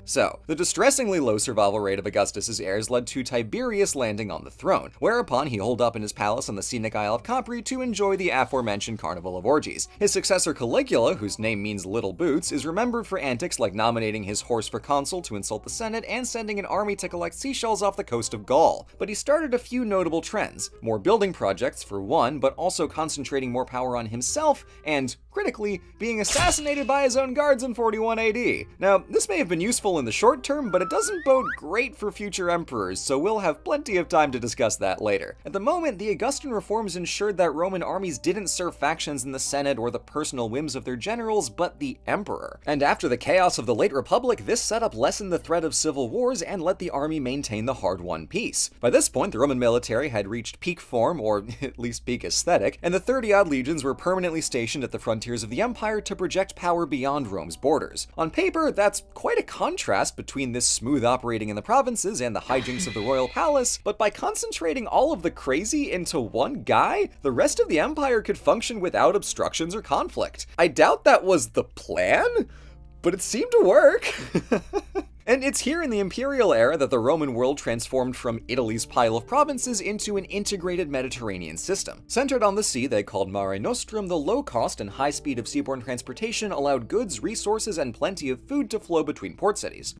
So, the distressingly low survival rate of Augustus's heirs led to Tiberius landing on the throne, whereupon he holed up in his palace on the scenic Isle of Capri to enjoy the aforementioned carnival of orgies. His successor Caligula, whose name means little boots, is remembered for antics like nominating his horse for consul to insult the Senate and sending an army to collect seashells off the coast of Gaul. But he started a few notable trends: more building projects for one, but also concentrating more power on himself, and, critically, being assassinated by his own guards in 41 AD. Now, this may have been useful in the short term, but it doesn't bode great for future emperors, so we'll have plenty of time to discuss that later. At the moment, the Augustan reforms ensured that Roman armies didn't serve factions in the Senate or the personal whims of their generals, but the emperor. And after the chaos of the late Republic, this setup lessened the threat of civil wars and let the army maintain the hard-won peace. By this point, the Roman military had reached peak form, or at least peak aesthetic, and the 30-odd legions were permanently stationed at the frontiers of the empire to project power beyond Rome's borders. On paper, that's quite a contrast between this smooth operating in the provinces and the hijinks of the royal palace, but by concentrating all of the crazy into one guy, the rest of the empire could function without obstructions or conflict. I doubt that was the plan, but it seemed to work. And it's here in the imperial era that the Roman world transformed from Italy's pile of provinces into an integrated Mediterranean system. Centered on the sea they called Mare Nostrum, the low cost and high speed of seaborne transportation allowed goods, resources, and plenty of food to flow between port cities.